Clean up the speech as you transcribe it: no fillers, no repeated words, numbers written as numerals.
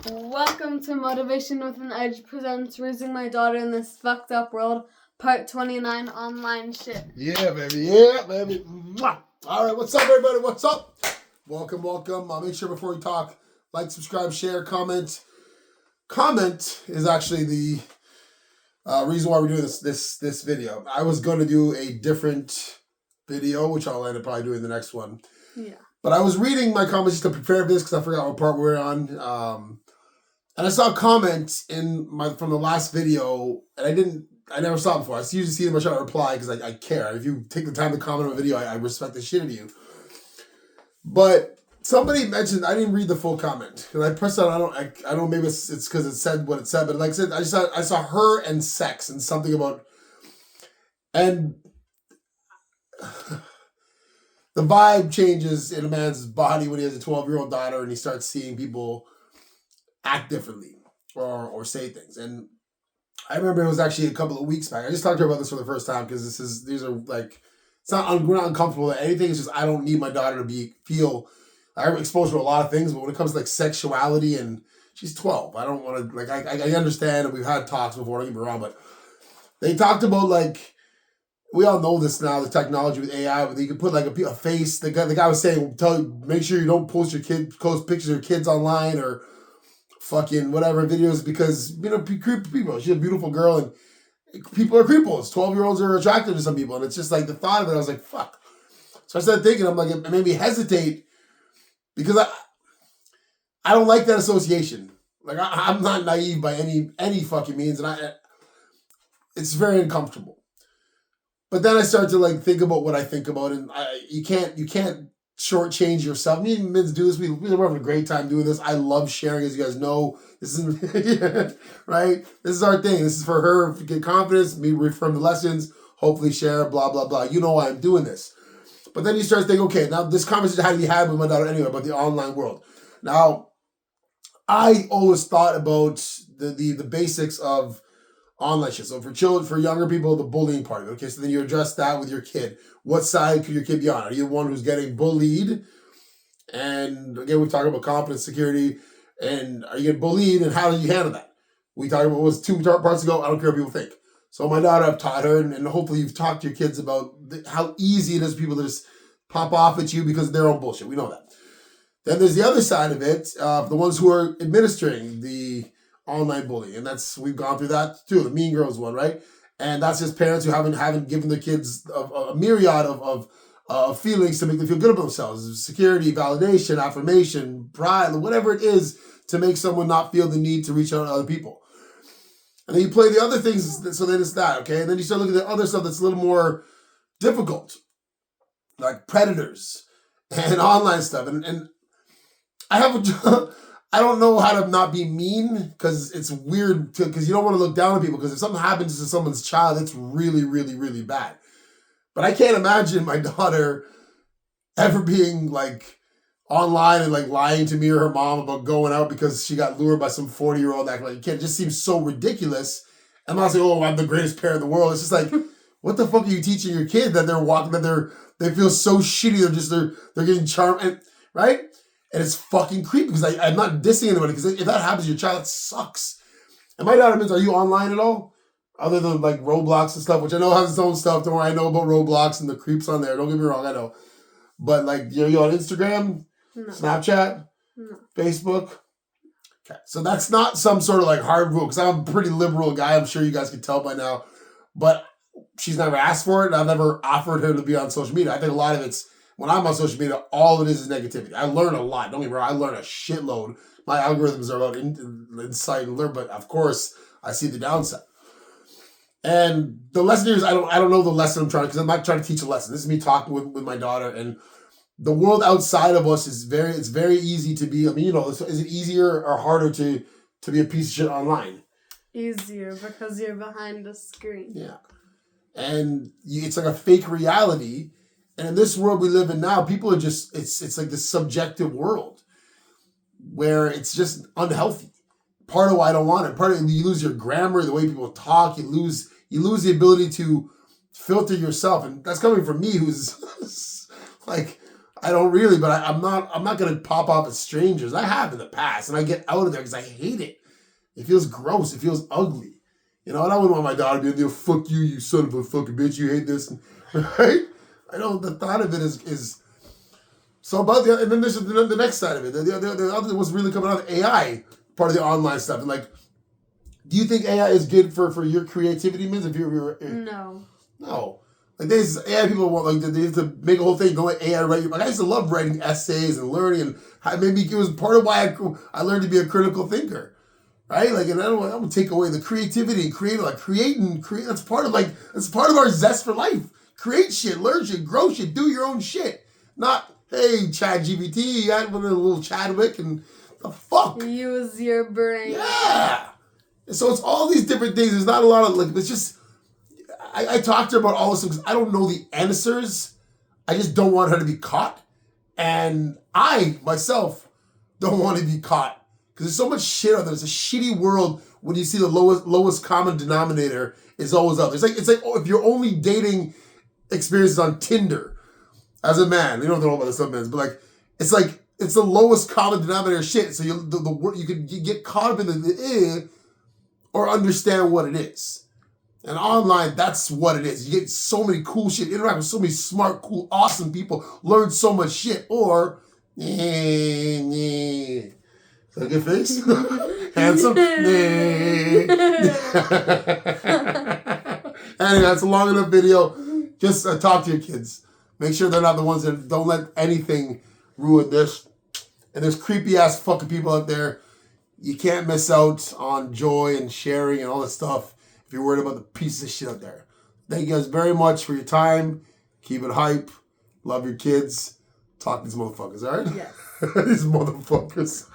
Welcome to Motivation with an Edge presents Raising My Daughter in This Fucked Up World, Part 29, Online Shit. Yeah, baby. Yeah, baby. Mwah. All right, what's up, everybody? What's up? Welcome. Make sure before we talk, like, subscribe, share, comment. Comment is actually the reason why we're doing this video. I was going to do a different video, which I'll end up probably doing the next one. Yeah. But I was reading my comments just to prepare for this because I forgot what part we were on. And I saw a comment from the last video, and I never saw it before. I usually see them, I try to reply because I care. If you take the time to comment on a video, I respect the shit out of you. But somebody mentioned, I didn't read the full comment. And I pressed on, I don't know, maybe it's because it said what it said, but like I said, I saw her and sex and something about, and the vibe changes in a man's body when he has a 12-year-old daughter and he starts seeing people act differently or say things. And I remember it was actually a couple of weeks back. I just talked to her about this for the first time because these are like, we're not uncomfortable with anything. It's just I don't need my daughter to feel. I'm exposed to a lot of things, but when it comes to like sexuality, and she's 12, I don't want to like. I understand, and we've had talks before. Don't get me wrong, but they talked about like, we all know this now, the technology with AI, but you can put like a face. The guy was saying, make sure you don't post pictures of your kids online or fucking whatever videos, because people. She's a beautiful girl, and people are creepos. 12-year-olds are attracted to some people, and it's just like the thought of it. I was like, fuck. So I started thinking. I'm like, it made me hesitate because I don't like that association. Like I'm not naive by any fucking means, and it's very uncomfortable. But then I started to like think about what I think about, and you can't shortchange yourself. Me and Minz do this. We're having a great time doing this. I love sharing, as you guys know. This is right. This is our thing. This is for her to get confidence, me reaffirm the lessons, hopefully share, blah blah blah. You know why I'm doing this. But then you start to think, okay, now this conversation had to be had with my daughter anyway about the online world. Now, I always thought about the basics of online shit. So for younger people, the bullying part of it. Okay, so then you address that with your kid. What side could your kid be on? Are you the one who's getting bullied? And again, we talk about confidence, security, and are you getting bullied, and how do you handle that? We talked about, it was 2 parts ago, I don't care what people think. So my daughter, I've taught her, and hopefully you've talked to your kids about how easy it is for people to just pop off at you because of their own bullshit. We know that. Then there's the other side of it, the ones who are administering the online bullying, and we've gone through that too, the Mean Girls one, right? And that's just parents who haven't given their kids a myriad of feelings to make them feel good about themselves. Security, validation, affirmation, pride, whatever it is to make someone not feel the need to reach out to other people. And then you play the other things, so then it's that, okay? And then you start looking at the other stuff that's a little more difficult, like predators and online stuff. And I don't know how to not be mean, because it's weird, because you don't want to look down on people, because if something happens to someone's child, it's really, really, really bad. But I can't imagine my daughter ever being like online and like lying to me or her mom about going out because she got lured by some 40-year-old acting like a kid. It just seems so ridiculous. I'm not saying, oh, I'm the greatest parent in the world. It's just like, what the fuck are you teaching your kid that they're walking, that they feel so shitty, they're getting charmed, and, right? And it's fucking creepy, because I'm not dissing anybody, because if that happens to your child, it sucks. And my daughter, are you online at all? Other than like Roblox and stuff, which I know has its own stuff. Don't worry, I know about Roblox and the creeps on there. Don't get me wrong, I know. But like, are you on Instagram? No. Snapchat? No. Facebook? Okay, so that's not some sort of like hard rule, because I'm a pretty liberal guy. I'm sure you guys can tell by now. But she's never asked for it, and I've never offered her to be on social media. I think a lot of it's, when I'm on social media, all it is negativity. I learn a lot. Don't get me wrong, I learn a shitload. My algorithms are about insight and learn, but of course, I see the downside. And the lesson here is, I don't know the lesson I'm trying, because I'm not trying to teach a lesson. This is me talking with my daughter, and the world outside of us it's very easy to be, is it easier or harder to be a piece of shit online? Easier, because you're behind a screen. Yeah. And it's like a fake reality. And in this world we live in now, people are just, it's like this subjective world where it's just unhealthy. Part of why I don't want it. Part of it, you lose your grammar, the way people talk. You lose the ability to filter yourself. And that's coming from me, who's like, I don't really, but I'm not gonna pop off at strangers. I have in the past, and I get out of there because I hate it. It feels gross. It feels ugly. You know, and I wouldn't want my daughter to be like, fuck you, you son of a fucking bitch, you hate this. Right? I know the thought of it is so about the, and then there's the next side of it. The other was really coming out of AI, part of the online stuff. And like, do you think AI is good for your creativity, Minz? If you're No. No. Like there's AI people want like they have to make a whole thing, don't let AI write your, like I used to love writing essays and learning, and maybe it was part of why I learned to be a critical thinker. Right? Like, and I don't want to take away the creativity and create. That's part of our zest for life. Create shit, learn shit, grow shit, do your own shit. Not, hey, ChatGPT, add one of the little Chadwick and the fuck. Use your brain. Yeah. And so it's all these different things. There's not a lot of, like, it's just, I talked to her about all this because I don't know the answers. I just don't want her to be caught. And I, myself, don't want to be caught. Because there's so much shit out there. It's a shitty world when you see the lowest common denominator is always out there. It's like if you're only dating experiences on Tinder as a man. You don't know about the sub-mans, but it's the lowest common denominator shit. So you could get caught up in the or understand what it is. And online, that's what it is. You get so many cool shit, interact with so many smart, cool, awesome people, learn so much shit, or good face? Handsome? Anyway, that's a long enough video. Just talk to your kids. Make sure they're not the ones that don't let anything ruin this. And there's creepy ass fucking people out there. You can't miss out on joy and sharing and all this stuff if you're worried about the pieces of shit out there. Thank you guys very much for your time. Keep it hype. Love your kids. Talk to these motherfuckers, all right? Yes. These motherfuckers.